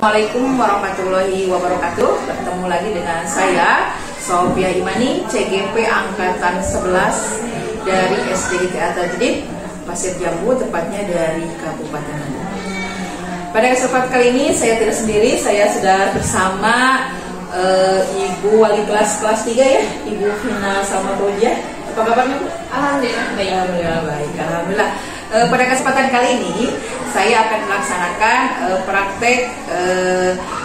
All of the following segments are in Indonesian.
Assalamualaikum warahmatullahi wabarakatuh. Bertemu lagi dengan saya Sofia Imani, CGP Angkatan 11 dari SDGTA Tajdid Pasir Jambu, tepatnya dari Kabupaten Bandung. Pada kesempatan kali ini saya tidak sendiri, saya sudah bersama Ibu Wali kelas 3 ya, Ibu Vina Salma Roja. Apa kabarnya Bu? Alhamdulillah baik. Alhamdulillah baik. Alhamdulillah. Pada kesempatan kali ini saya akan melaksanakan praktek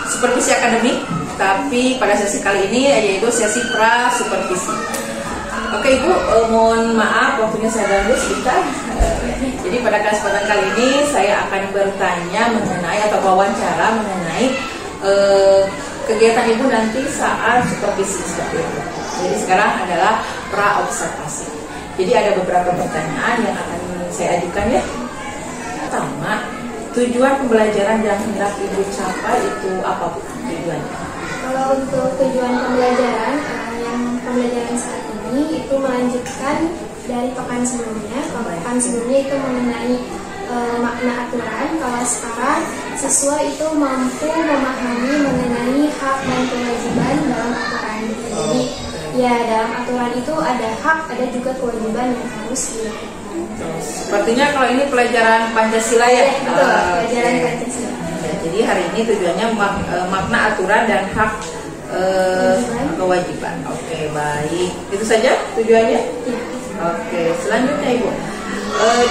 supervisi akademik, tapi pada sesi kali ini yaitu sesi pra supervisi. Oke Ibu, mohon maaf waktunya saya ganggu sebentar. Jadi pada kesempatan kali ini saya akan bertanya mengenai atau wawancara mengenai kegiatan Ibu nanti saat supervisi seperti itu. Jadi sekarang adalah pra observasi. Jadi ada beberapa pertanyaan yang akan saya ajukan ya. Pertama, tujuan pembelajaran yang hendak Ibu capai itu apa Bu tujuannya? Kalau untuk tujuan pembelajaran, pembelajaran saat ini itu melanjutkan dari pekan sebelumnya. Kalau pekan sebelumnya itu mengenai makna aturan. Kalau sekarang siswa itu mampu memahami mengenai hak dan kewajiban dalam aturan. Jadi ya dalam aturan itu ada hak, ada juga kewajiban yang harus dilakukan. Sepertinya kalau ini pelajaran Pancasila ya? Betul, pelajaran Pancasila. Ya, jadi hari ini tujuannya makna aturan dan hak kewajiban. Oke, baik. Itu saja tujuannya? Ya. Oke, selanjutnya Ibu.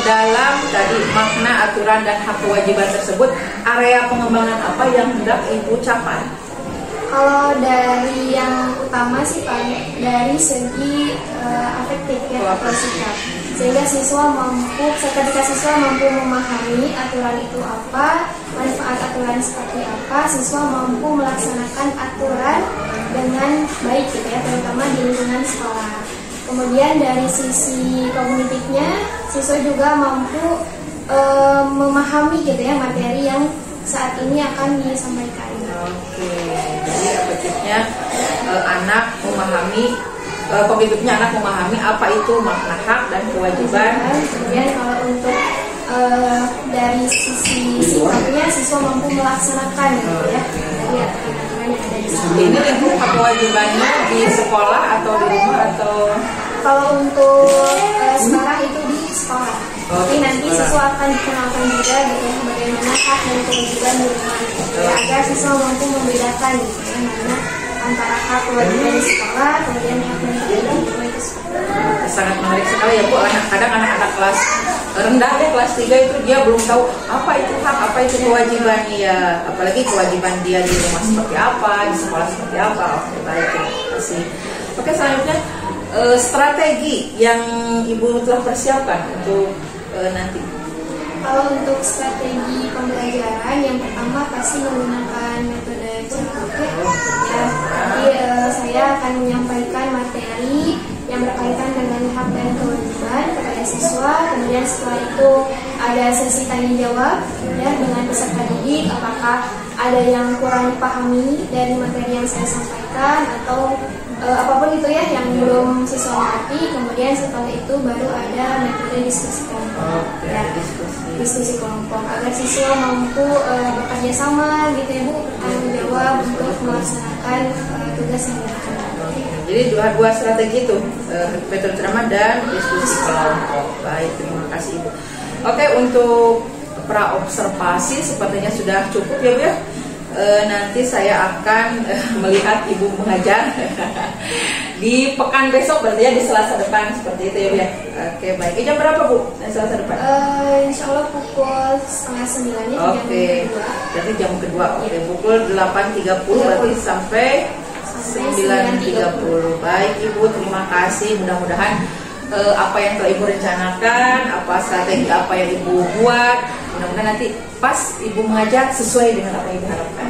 Dalam tadi makna aturan dan hak kewajiban tersebut, area pengembangan apa yang hendak Ibu capai? Kalau dari yang utama sih Pak, dari segi afektif ya, atau sikap. Sehingga ketika siswa mampu memahami aturan itu apa, manfaat aturan seperti apa, siswa mampu melaksanakan aturan dengan baik gitu ya, terutama di lingkungan sekolah. Kemudian dari sisi kognitifnya, siswa juga mampu memahami gitu ya materi yang saat ini akan disampaikan. Oke, jadi efektifnya anak memahami, kognitifnya anak memahami apa itu makna hak dan kewajiban. Kemudian kalau untuk dari sisi sikapnya, siswa mampu melaksanakan gitu ya. Jadi aturan yang ada di sana. Ini lingkup hak kewajibannya di sekolah atau di rumah atau? Kalau untuk sekarang itu di sekolah. Tapi nanti siswa akan dikenalkan juga gitu ya, bagaimana hak dan kewajiban di rumah ya, agar siswa mampu membedakan gitu ya, mana antara hak kewajiban di sekolah, kemudian hak dan kewajiban di rumah itu seperti apa. Sangat menarik sekali ya Bu. Kadang anak-anak kelas rendah ya, kelas 3 itu dia belum tahu apa itu hak, apa itu kewajiban dia, apalagi kewajiban dia di rumah seperti apa, di sekolah seperti apa. Oke, baik, terima kasih. Oke, selanjutnya strategi yang Ibu telah persiapkan untuk nanti. Kalau untuk strategi pembelajaran, yang pertama pasti menggunakan metode cepat ya. Jadi saya akan menyampaikan materi yang berkaitan dengan hak dan kewajiban kepada siswa. Kemudian setelah itu ada sesi tanya jawab ya dengan peserta didik, apakah ada yang kurang dipahami dari materi yang saya sampaikan atau apapun itu ya yang belum siswa mengerti. Kemudian setelah itu baru ada metode diskusi kelompok ya, diskusi kelompok agar siswa mampu bekerja sama gitu ya Bu, bertanggung jawab untuk melaksanakan tugas yang diberikan. Jadi dua strategi itu, metode ceramah dan diskusi kelompok. Baik, terima kasih Ibu. Oke, untuk pra observasi sepertinya sudah cukup ya Bu ya. Nanti saya akan melihat Ibu mengajar di pekan besok, berarti ya di Selasa depan seperti itu ya Bu ya. Oke, baik. Jam berapa Bu? Selasa depan? Insya Allah pukul 8:30 ya. Oke, berarti jam kedua. Oke, pukul 8.30 berarti sampai 9.30. Baik Ibu, terima kasih. Mudah-mudahan apa yang telah Ibu rencanakan, apa strategi apa yang Ibu buat, mudah-mudahan nanti pas Ibu mengajar sesuai dengan apa yang Ibu harapkan.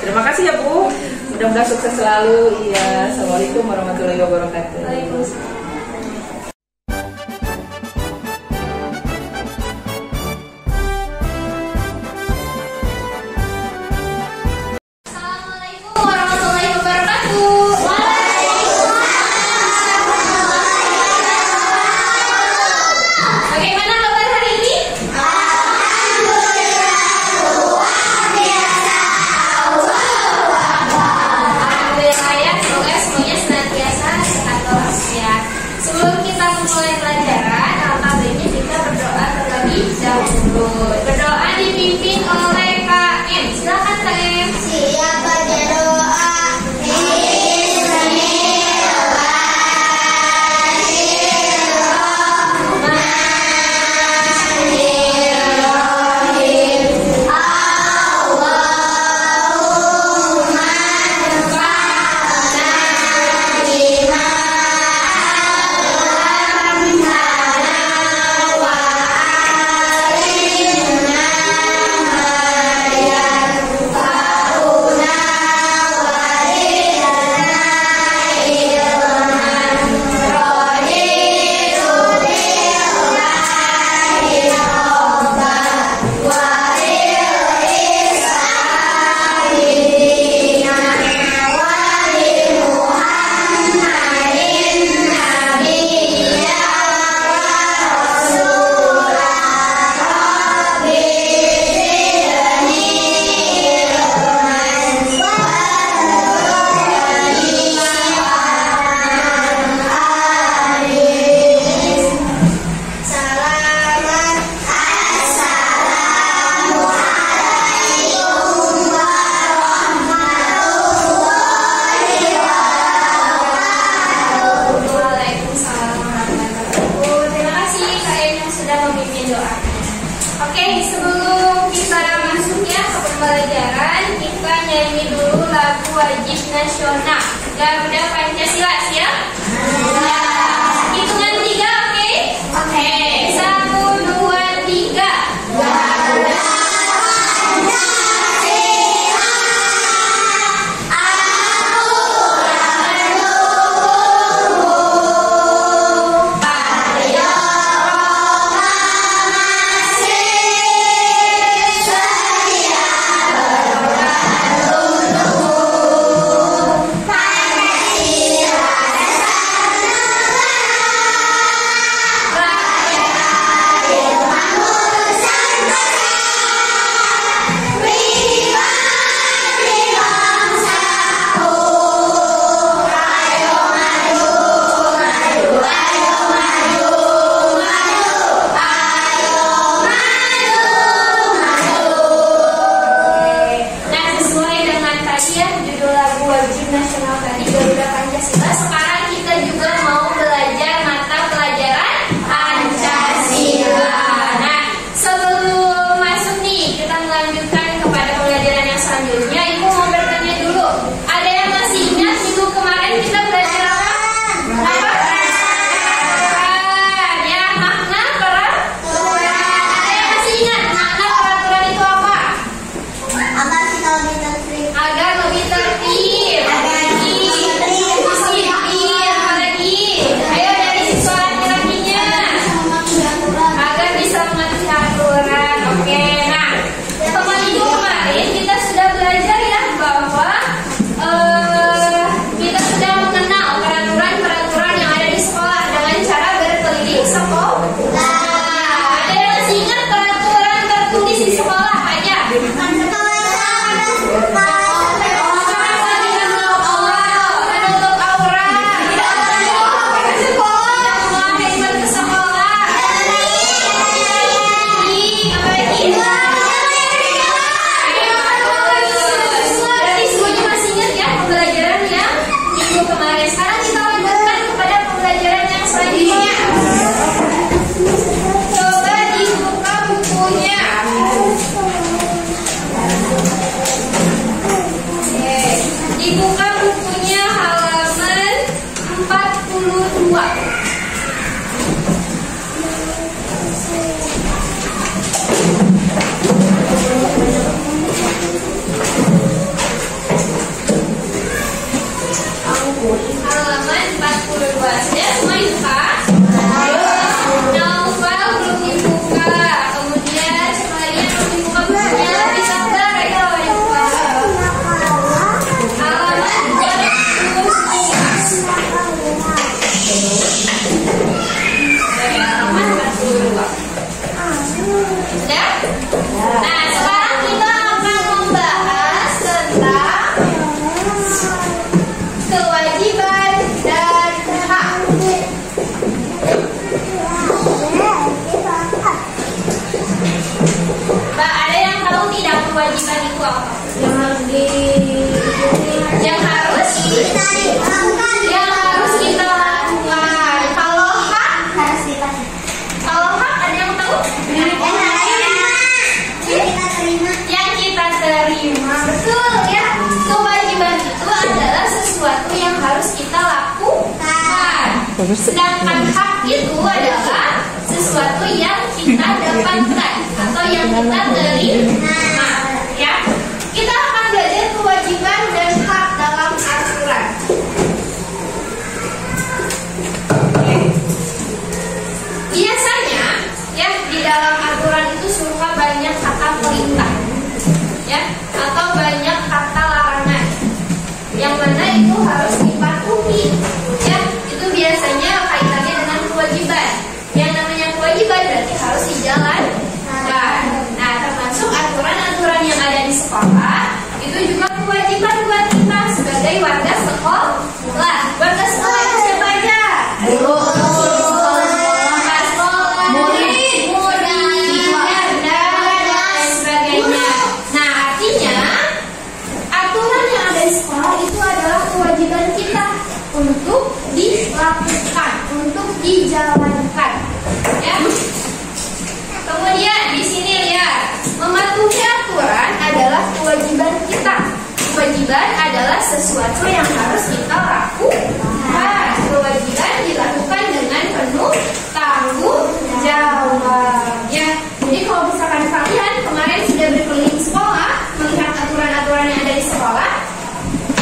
Terima kasih ya Bu. Mudah-mudahan sukses selalu. Iya. Assalamualaikum warahmatullahi wabarakatuh. Waalaikumsalam. Bagaimana kabar hari ini? Alhamdulillah luar biasa. memulai pelajaran, alangkah baiknya kita berdoa terlebih dahulu. Berdoa dipimpin oleh KM. Silakan KM. Siap baca doa. Oke, sebelum kita masuknya ke pembelajaran, kita nyanyi dulu lagu wajib nasional Garuda Pancasila, ya? Hitungan 3, oke? Oke, 1, 2, 3. Garuda nasional tadi Garuda Pancasila. Sekarang kita juga mau belajar mata pelajaran Pancasila. Nah, sebelum masuk nih, kita melanjutkan kepada pembelajaran yang selanjutnya. Ibu mau bertanya dulu, ada yang masih ingat minggu kemarin kita belajar apa? Ya, makna peraturan. Ada yang masih ingat makna peraturan itu apa? Agar lebih tertib. Dibuka bukunya halaman 42. Halaman 42. Ya, semua dibuka. Naufal belum dibuka. Kemudian sekalian belum dibuka bukunya. Bisa enggak ya? Halaman 42. Sedangkan hak itu adalah sesuatu yang kita dapatkan atau yang kita terima. Ya, kita akan belajar kewajiban dan hak dalam aturan. Biasanya, ya di dalam aturan itu suka banyak kata perintah, ya, atau banyak kata larangan, yang mana itu harus dipatuhi. Ya, itu biasanya kaitannya dengan kewajiban. Yang namanya kewajiban berarti harus dijalankan. Nah, termasuk aturan-aturan yang ada di sekolah itu juga kewajiban buat kita sebagai warga sekolah. Warga sekolah itu siapa aja? Untuk dilakukan, untuk dijalankan, ya. Kemudian di sini lihat, mematuhi aturan adalah kewajiban kita. Kewajiban adalah sesuatu yang harus kita lakukan. Kewajiban dilakukan dengan penuh tanggung jawab, ya. Jadi kalau misalkan kalian kemarin sudah berkeliling sekolah, melihat aturan-aturan yang ada di sekolah,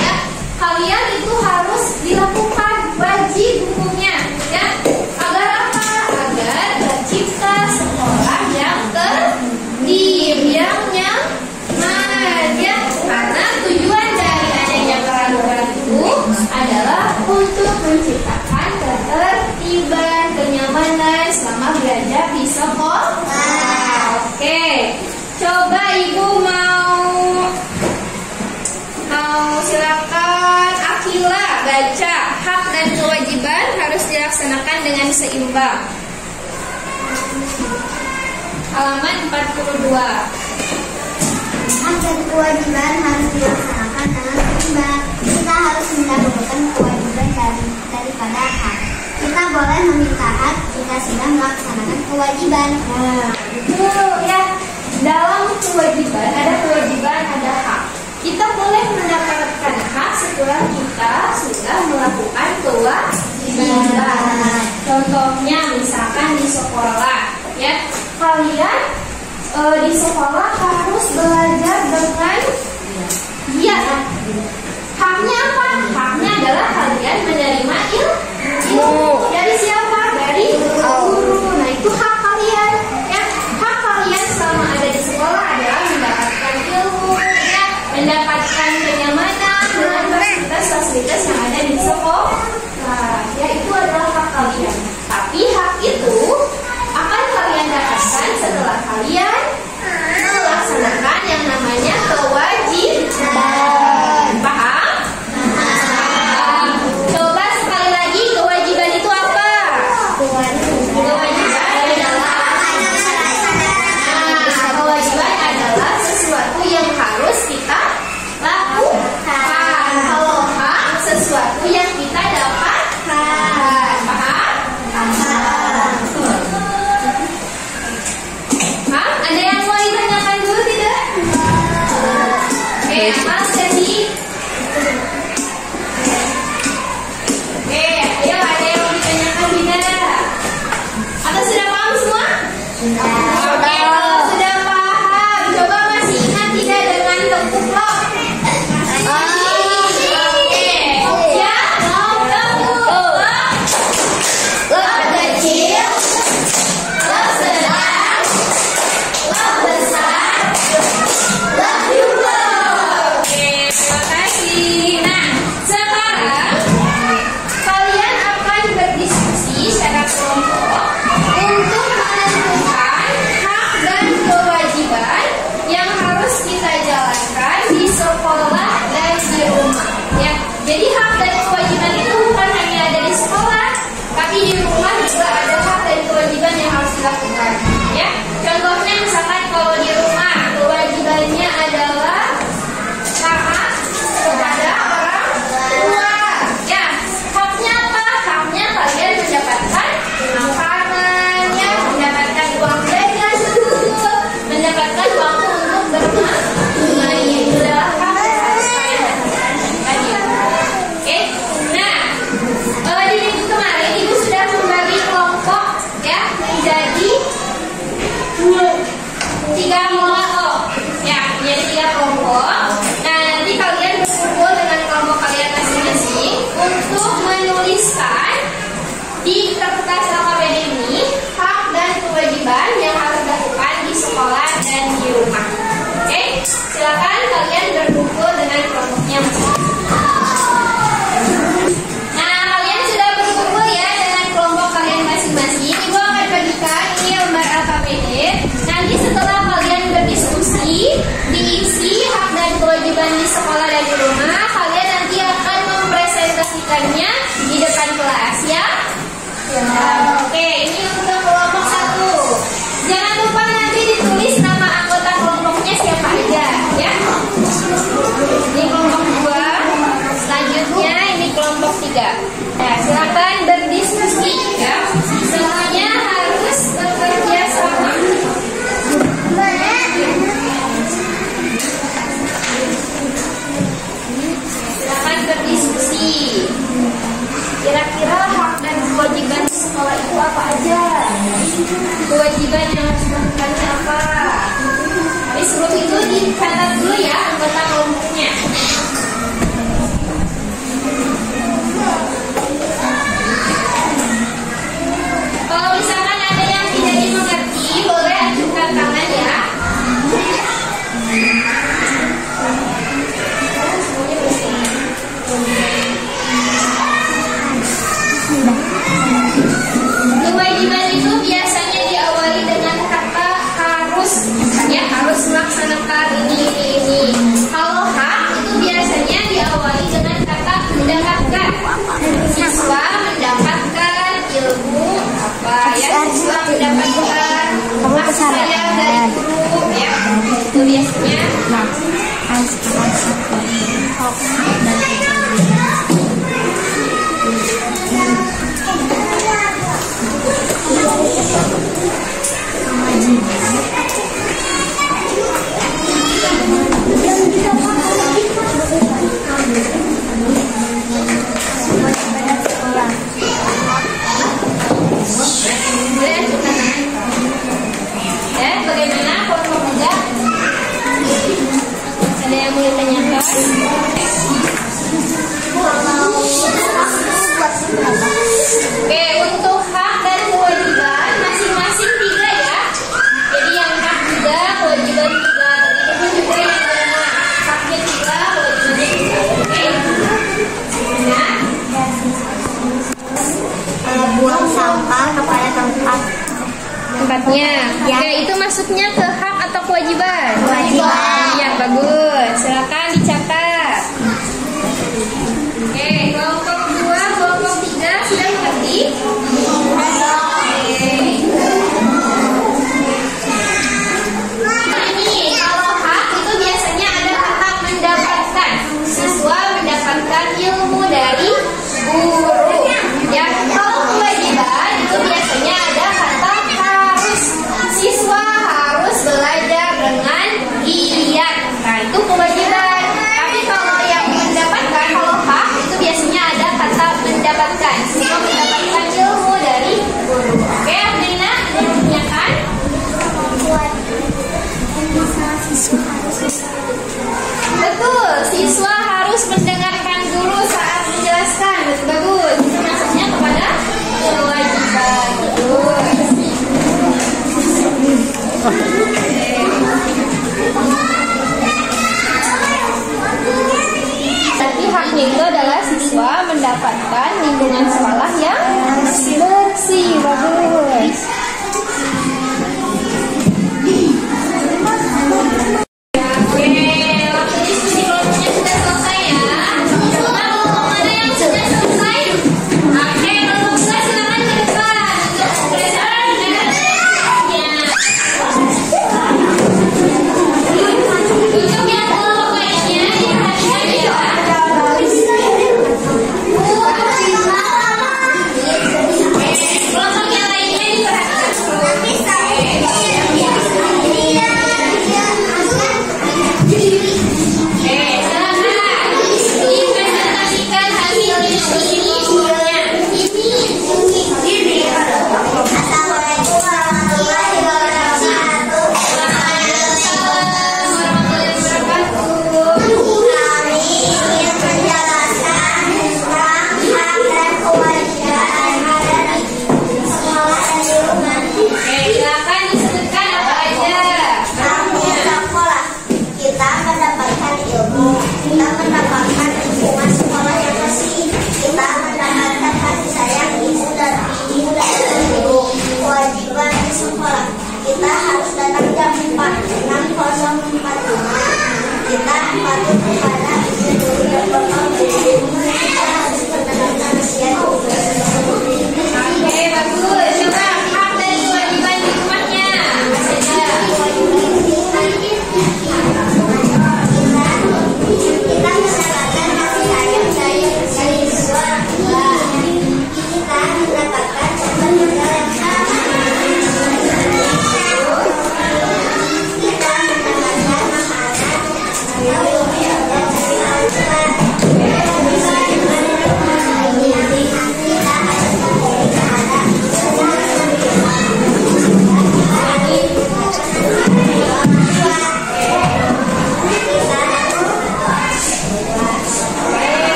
ya, kalian itu harus dilakukan, wajib hukumnya, ya. Agar apa? Agar tercipta sekolah yang tertib, yang nyaman, ya. Karena tujuan dari adanya peraturan itu adalah untuk menciptakan ketertiban, kenyamanan selama belajar di sekolah. Oke, coba ibu mau silakan Akila baca. Hak dan kewajiban harus dilaksanakan dengan seimbang. Halaman 42. Hak dan kewajiban harus dilaksanakan dengan seimbang. Kita harus mendahulukan kewajiban daripada hak. Kita boleh meminta hak jika sudah melaksanakan kewajiban. Nah, betul ya. Dalam kewajiban, ada hak. Kita boleh mendapatkan hak setelah kita sudah melakukan kewajiban. Contohnya misalkan di sekolah, ya, kalian di sekolah harus belajar dengan giat. Haknya apa? Haknya adalah kalian menerima ilmu dari siapa? Dari guru. Nah, itu hak kalian, ya. Hak kalian selama ada di sekolah adalah mendapatkan ilmu, ya, mendapatkan kenyamanan dengan fasilitas yang ada di sekolah. Nah, ya, itu adalah hak kalian. Tapi hak itu akan kalian dapatkan setelah kalian melaksanakan yang namanya kewajiban. Paham? Coba sekali lagi, kewajiban itu apa? Kewajiban berdiskusi. Kira-kira hak dan kewajiban sekolah itu apa aja? Kewajiban yang harus dilakukannya apa? Tapi sebelum itu dicatat dulu ya anggota kelompoknya. Kalau misalkan ada yang tidak dimengerti, boleh ajukan tangan ya. Kewajiban itu biasanya diawali dengan kata harus, ya harus melaksanakan ini. Kalau hak itu biasanya diawali dengan kata mendapatkan. Siswa mendapatkan ilmu apa ya? Siswa mendapatkan kasih sayang dari guru ya. Itu biasanya. Bagaimana kelompok muda? Ada yang mau ditanyakan? Oke, untuk hak dan kewajiban masing-masing 3 ya. Jadi yang hak 3, kewajiban 3. Itu juga yang mana haknya 3, kewajibannya 3. Oke? Buang sampah kepada tempatnya. Ya. Oke, itu masuknya ke hak atau kewajiban? Kewajiban. Ya, bagus. Silakan dicatat. Oke, kelompok 2, kelompok 3 sudah mengerti? Ini kalau hak itu biasanya ada kata mendapatkan. Siswa mendapatkan ilmu dari guru. Ya, kalau kewajiban itu biasanya ada kata harus. Siswa harus belajar dengan giat. Nah, itu kewajiban. Tapi kalau yang mendapatkan, kalau hak itu biasanya ada kata mendapatkan. Siswa mendapatkan ilmu dari guru. Oke, Adelina, ada yang menanyakan? Betul, siswa harus mendengarkan guru saat menjelaskan. Betul, bagus. Itu masuknya kepada kewajiban. Bagus. Tapi haknya itu adalah siswa mendapatkan lingkungan sekolah yang bersih. Bagus. Kelompok yang lainnya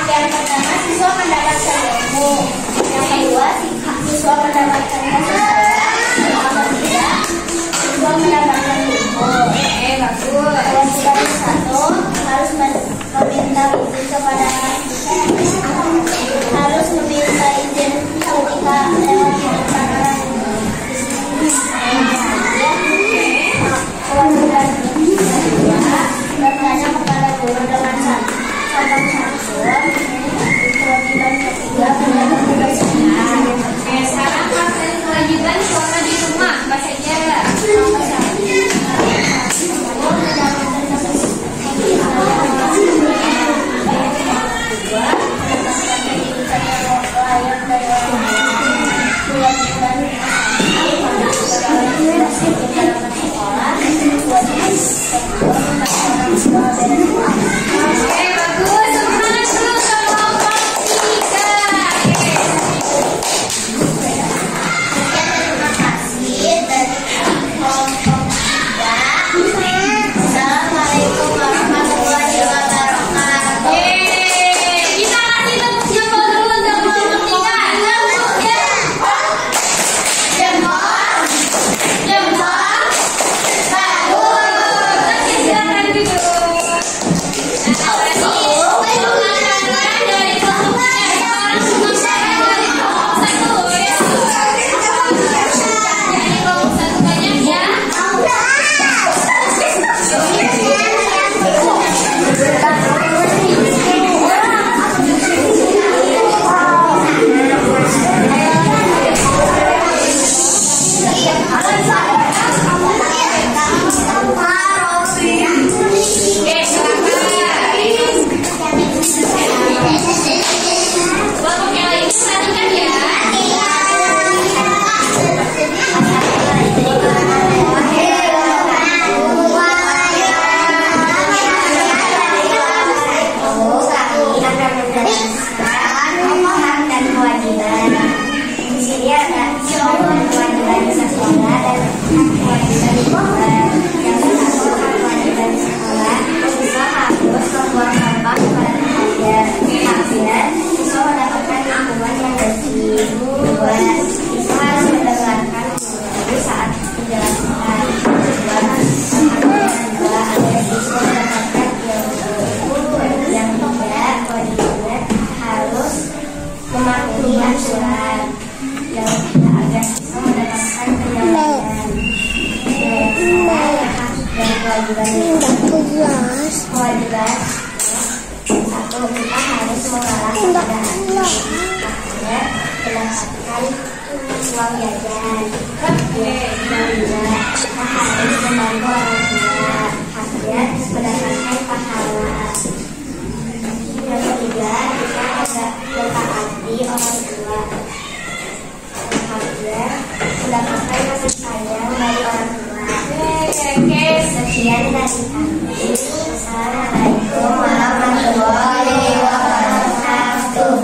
Yang pertama, siswa mendapatkan ilmu. Yang kedua, siswa mendapatkan kasih sayang. Yang ketiga, siswa mendapatkan ilmu. Bagus. Yang satu, harus meminta izin kepada orang tua. Harus meminta izin ketika lewat depan orang tua. Kewajiban kedua, bertanya kepada guru dengan sopan santun. Kewajiban ketiga, menjaga kebersihan. Oke, sekarang praktek kewajiban selama di rumah, apa saja? Oke, bagus. Semangat terus sama kelompok 3. Assalamualaikum warahmatullahi wabarakatuh. Kita kasih tepuk jempol dulu untuk kelompok 3. Jempol. Bagus. Oke, silakan duduk. Dari kelompok 3. Sekarang semua dari kelompok 1 ya. Dari kelompok 1 banyak ya. Oke, silakan. Kelompok yang lain perhatikan ya. Hak dan kewajiban. Di sini ada kewajiban di sekolah dan kewajiban di sekolah. Yang pertama, hak kewajiban di sekolah. Siswa harus membuang sampah pada tempatnya. Haknya, siswa mendapatkan lingkungan yang bersih. Kedua, siswa harus mendengarkan guru saat menjelaskan. Kedua, agar siswa mendapatkan ilmu. Yang ketiga, kewajiban harus mematuhi aturan. Yang ketiga, agar siswa mendapatkan penilaian. Hak dan kewajiban kewajiban satu, kita harus mengalah pada haknya, mendapatkan uang jajan. Kedua, kita harus membantu orang tua, haknya mendapatkan pahala. Yang ketiga, kita harus mentaati orang tua, haknya mendapatkan kasih sayang dari orang tua. Sekian dari kami. Assalamualaikum warahmatullahi wabarakatuh.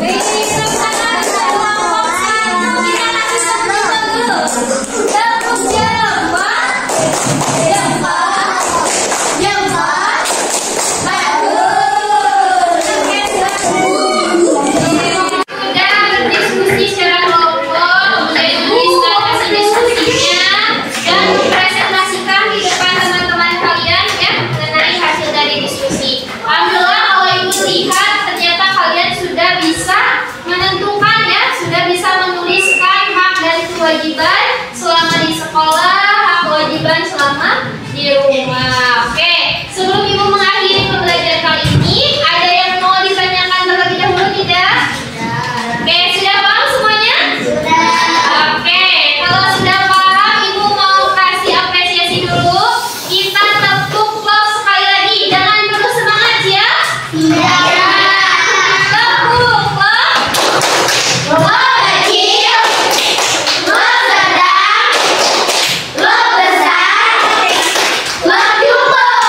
Kewajiban selama di sekolah, hak kewajiban selama di rumah. Oke, sebelum Ibu mengakhiri pembelajaran kali ini, ada yang mau ditanyakan terlebih dahulu tidak? Oke, sudah paham semuanya? Sudah. Oke, kalau sudah paham, Ibu mau kasih apresiasi dulu. Kita tepuk klop sekali lagi, jangan penuh semangat ya. Iya. Tepuk klop. Lo besar, lo jumbo.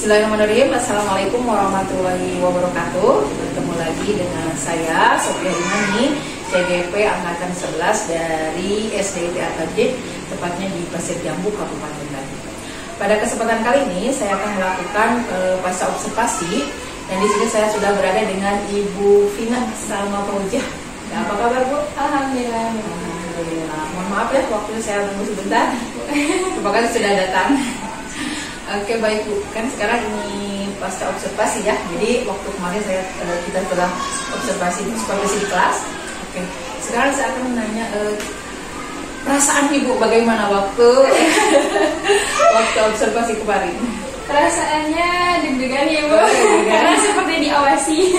Bismillahirrahmanirrahim. Assalamualaikum warahmatullahi wabarakatuh. Bertemu lagi dengan saya Sophia Imani, CGP Angkatan 11 dari SDIT AKJ, tepatnya di Pasir Jambu, Kabupaten Bandung. Pada kesempatan kali ini saya akan melakukan pasca observasi, dan di sini saya sudah berada dengan Ibu Vina Salma Fauzia. Apa kabar, Bu? Alhamdulillah. Alhamdulillah. Mohon maaf ya waktunya saya tunggu sebentar. Terima kasih sudah datang. Oke, baik Bu, kan sekarang ini pasca observasi ya. Jadi waktu kemarin kita telah observasi supervisi di kelas. Oke, sekarang saya akan menanya perasaan Ibu bagaimana waktu observasi kemarin? Perasaannya deg-degan ya Bu, karena seperti diawasi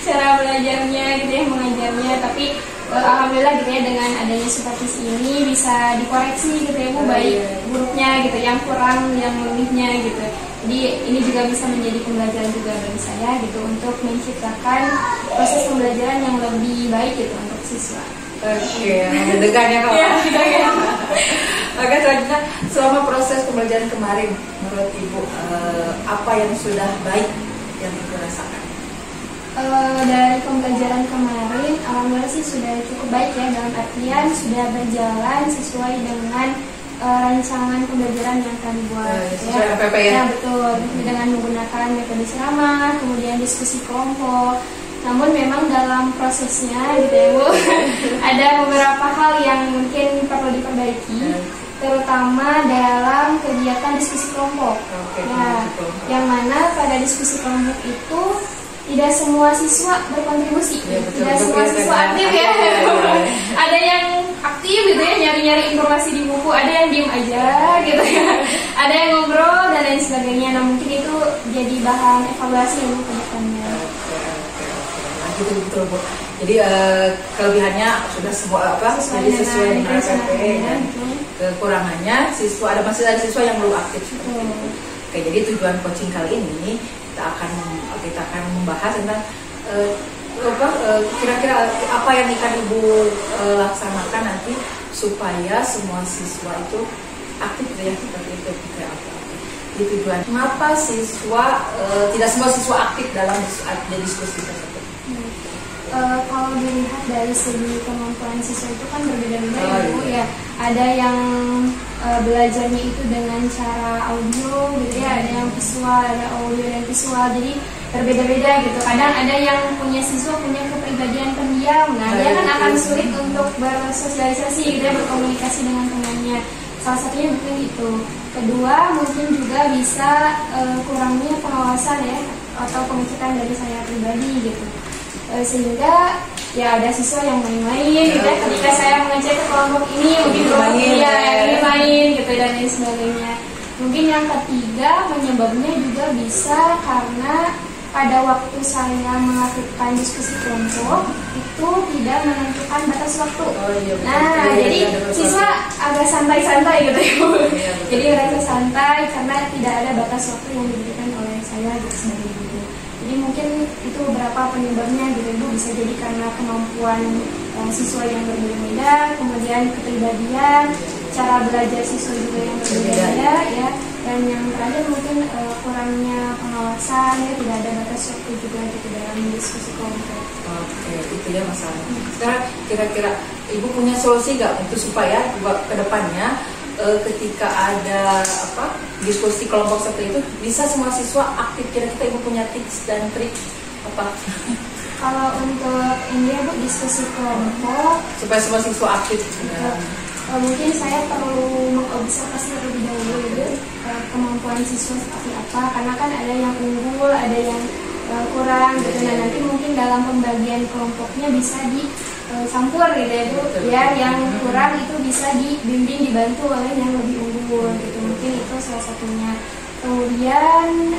cara belajarnya gitu ya, mengajarnya. Tapi alhamdulillah gitu ya, dengan adanya supervisi ini bisa dikoreksi gitu ya Bu, baik buruknya gitu, yang kurang, yang lebihnya gitu. Jadi ini juga bisa menjadi pembelajaran juga bagi saya gitu, untuk menciptakan proses pembelajaran yang lebih baik gitu untuk siswa. Oke, deg-degan ya Kak. Oke, selanjutnya selama proses pembelajaran kemarin, menurut Ibu apa yang sudah baik yang Ibu rasakan? Dari pembelajaran kemarin, alhamdulillah sih sudah cukup baik ya, dalam artian sudah berjalan sesuai dengan rancangan pembelajaran yang akan dibuat. Sesuai MPP ya? Ya betul, dengan menggunakan metode ceramah, kemudian diskusi kelompok. Namun memang dalam prosesnya gitu ya Bu, ada beberapa hal yang mungkin perlu diperbaiki, terutama dalam kegiatan diskusi kelompok. Nah, yang mana pada diskusi kelompok itu tidak semua siswa berkontribusi, tidak semua siswa aktif ya. Ada yang aktif gitu ya, nyari-nyari informasi di buku, ada yang diem aja gitu ya, ada yang ngobrol dan lain sebagainya. Nah, mungkin itu jadi bahan evaluasi untuk ke depannya. Betul Bu. Jadi kelebihannya sudah semua jadi sesuai dengan SPP, dan kekurangannya masih ada siswa yang belum aktif. Oke, jadi tujuan coaching kali ini kita akan membahas tentang kira-kira apa yang akan Ibu laksanakan nanti supaya semua siswa itu aktif gitu ya, seperti itu. Jadi tujuan kenapa tidak semua siswa aktif dalam diskusi tersebut? Kalau dilihat dari segi kemampuan siswa itu kan berbeda-beda ya Bu ya. Ada yang belajarnya itu dengan cara audio gitu ya, ada yang visual, ada audio dan visual. Jadi berbeda-beda gitu. Kadang ada yang siswa punya kepribadian pendiam. Nah, dia kan akan sulit untuk bersosialisasi gitu ya, berkomunikasi dengan temannya. Salah satunya mungkin itu. Kedua, mungkin juga bisa kurangnya pengawasan ya, atau pengecekan dari saya pribadi gitu. Sehingga ya ada siswa yang main-main gitu ya, ketika saya mengecek ke kelompok ini mungkin main gitu dan lain sebagainya. Mungkin yang ketiga penyebabnya juga bisa karena pada waktu saya melakukan diskusi kelompok itu tidak menentukan batas waktu. Nah, jadi siswa agak santai-santai gitu ya. Jadi merasa santai karena tidak ada batas waktu yang diberikan oleh saya gitu sebagai guru. Jadi mungkin itu beberapa penyebabnya gitu Bu, bisa jadi karena kemampuan siswa yang berbeda-beda, kemudian kepribadian, cara belajar siswa juga yang berbeda-beda ya, dan yang terakhir mungkin kurangnya pengawasan ya, tidak ada batas waktu juga gitu dalam diskusi kelompok. Oke, itu ya masalahnya. Sekarang kira-kira Ibu punya solusi nggak untuk supaya ke depannya ketika ada diskusi kelompok seperti itu bisa semua siswa aktif? Kira-kira Ibu punya tips dan trik apa? Kalau untuk ini ya Bu, diskusi kelompok supaya semua siswa aktif. Mungkin saya perlu mengobservasi terlebih dahulu gitu, kemampuan siswa seperti apa, karena kan ada yang unggul, ada yang kurang gitu. Nah, nanti mungkin dalam pembagian kelompoknya bisa dicampur gitu ya Bu, biar yang kurang itu bisa dibimbing, dibantu oleh yang lebih unggul gitu. Mungkin itu salah satunya. Kemudian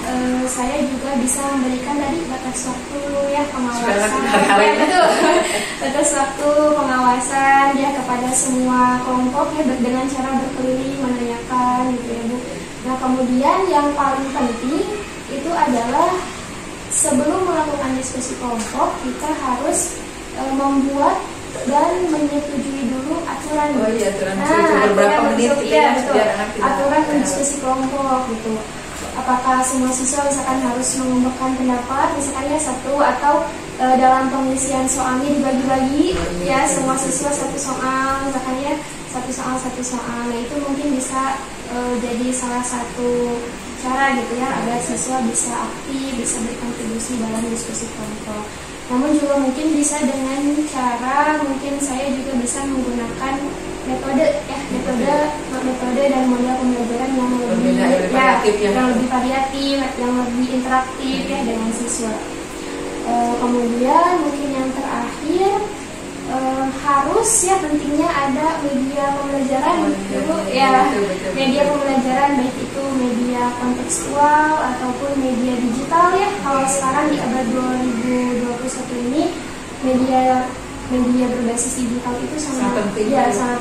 saya juga bisa memberikan tadi batas waktu ya, pengawasan ya, betul. Batas waktu pengawasan ya kepada semua kelompok ya, dengan cara berkeliling menanyakan gitu ya Bu. Nah, kemudian yang paling penting itu adalah sebelum melakukan diskusi kelompok kita harus membuat dan menyetujui dulu aturan. Aturan beberapa menit gitu ya, aturan diskusi kelompok gitu. apakah semua siswa misalkan harus mengumpulkan pendapat misalkan ya satu, atau dalam pengisian soalnya dibagi-bagi ya semua siswa satu soal misalkan ya satu soal. Nah itu mungkin bisa jadi salah satu cara gitu ya agar siswa bisa aktif, bisa berkontribusi dalam diskusi kelompok. Namun juga mungkin bisa dengan cara mungkin saya juga bisa menggunakan metode dan model pembelajaran yang lebih yang lebih variatif, yang lebih interaktif ya dengan siswa. Kemudian mungkin yang terakhir harus ya pentingnya ada media pembelajaran dulu ya, media pembelajaran baik itu media kontekstual ataupun media digital ya. Kalau sekarang di abad 2021 ini media berbasis digital itu sangat penting, sangat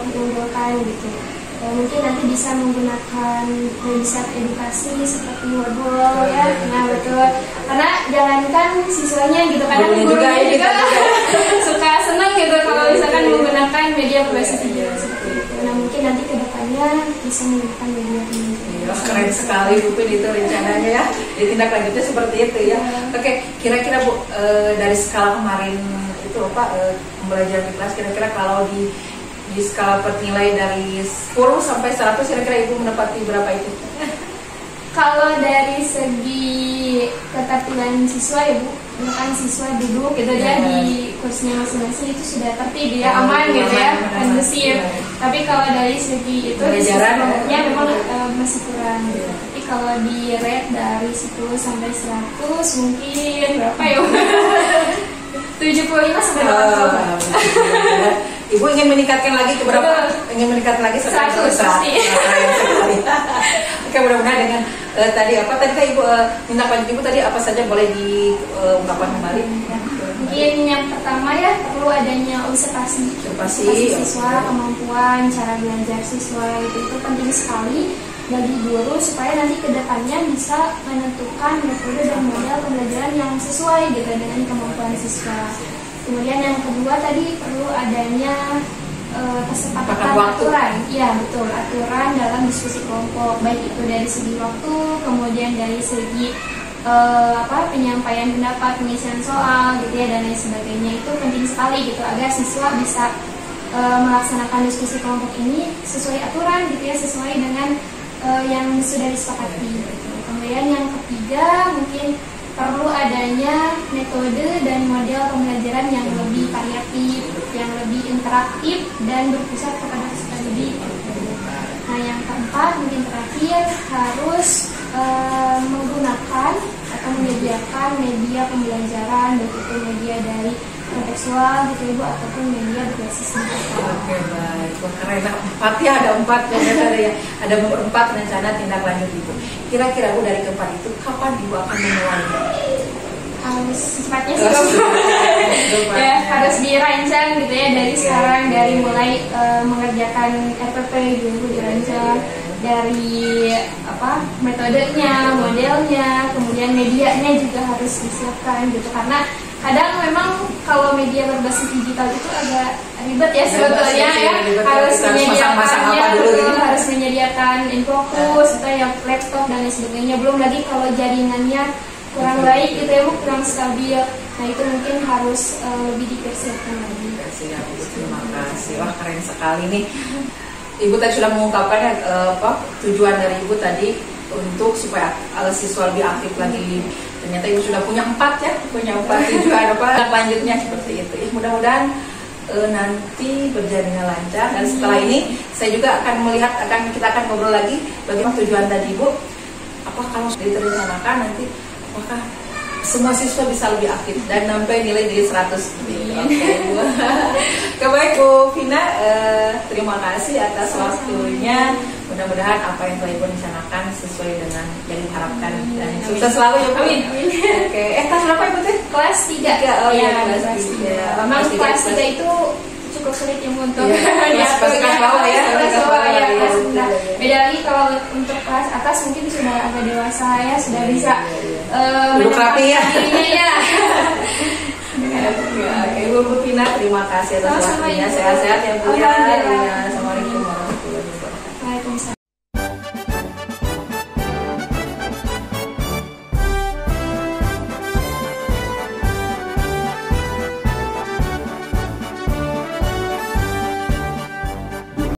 diunggulkan gitu. Mungkin nanti bisa menggunakan website edukasi seperti Wordwall ya, nah betul. Karena jangankan siswanya gitu, kadang gurunya juga suka senang gitu kalau misalkan menggunakan media berbasis digital seperti itu. Nah mungkin nanti kedepannya bisa menggunakan media ini. Keren sekali Bu Pin itu rencananya ya. Tindak lanjutnya seperti itu ya. Oke, kira-kira Bu dari skala kemarin itu pembelajaran di kelas, kira-kira kalau di skala bernilai dari 10 sampai 100 kira-kira Ibu menepati berapa itu? Kalau dari segi ketertiban siswa ya Bu, misalkan siswa duduk gitu ya di kursinya masing-masing itu sudah tertib ya, aman gitu ya, kondusif. Tapi kalau dari segi itu ya memang masih kurang gitu. Tapi kalau di rate dari 10 sampai 100 mungkin berapa ya? 75 sampai 80. Ibu ingin meningkatkan lagi ke berapa? Ingin meningkatkan lagi 100 pasti. Oke, mudah-mudahan dengan tadi Kak Ibu tindak lanjut Ibu tadi apa saja boleh diungkapkan kembali? Mungkin yang pertama ya perlu adanya observasi siswa, kemampuan cara belajar siswa itu penting sekali bagi guru supaya nanti kedepannya bisa menentukan metode dan model pembelajaran yang sesuai gitu dengan kemampuan siswa. Kemudian yang kedua tadi perlu adanya kesepakatan aturan, ya betul, aturan dalam diskusi kelompok, baik itu dari segi waktu, kemudian dari segi penyampaian pendapat, pengisian soal, gitu ya, dan lain sebagainya. Itu penting sekali gitu agar siswa bisa melaksanakan diskusi kelompok ini sesuai aturan, gitu ya, sesuai dengan yang sudah disepakati. Gitu. Kemudian yang ketiga mungkin perlu adanya metode dan model pembelajaran yang lebih variatif, yang lebih interaktif dan berpusat kepada peserta didik. Nah, yang keempat mungkin terakhir harus menggunakan atau menyediakan media pembelajaran, baik itu media dari kontekstual gitu Ibu ataupun media berbasis digital. Oke, baik. Keren. Empat ya, ada 4 ya. Ada 4 rencana tindak lanjut Ibu. Kira-kira Bu dari keempat itu kapan Ibu akan memulainya? Harus secepatnya sih ya, harus dirancang gitu ya dari sekarang, dari mulai mengerjakan RPP gitu dirancang dari metodenya, modelnya, kemudian medianya juga harus disiapkan gitu, karena kadang memang kalau media berbasis digital itu agak ribet ya sebetulnya ya, harus menyediakannya, harus menyediakan infokus atau yang laptop dan lain sebagainya, belum lagi kalau jaringannya kurang baik gitu ya Bu, kurang stabil. Nah itu mungkin harus lebih dipersiapkan lagi. Terima kasih, wah keren sekali nih. Ibu tadi sudah mengungkapkan tujuan dari Ibu tadi untuk supaya siswa lebih aktif lagi. Ternyata Ibu sudah punya 4 ya, punya 4 tujuan lanjutnya seperti itu. Ya, mudah-mudahan nanti berjalannya lancar, dan setelah ini saya juga akan kita akan ngobrol lagi bagaimana tujuan tadi Ibu. Apa kalau sudah direncanakan nanti apakah semua siswa bisa lebih aktif dan sampai nilai dari 100 gitu. Oke, baik Bu Vina, terima kasih atas waktunya. Mudah-mudahan apa yang telah Ibu rencanakan sesuai dengan yang diharapkan dan sukses selalu ya Bu. Oke, kelas berapa Ibu teh? Kelas 3. Oh iya, kelas 3. Memang kelas 3 itu cukup sulit ya untuk pasti kelas bawah ya. Beda lagi kalau untuk kelas atas mungkin sudah agak dewasa ya, sudah bisa duduk rapi ya. Oke, Ibu Vina, terima kasih atas waktunya. Sehat-sehat ya Bu ya. Assalamualaikum.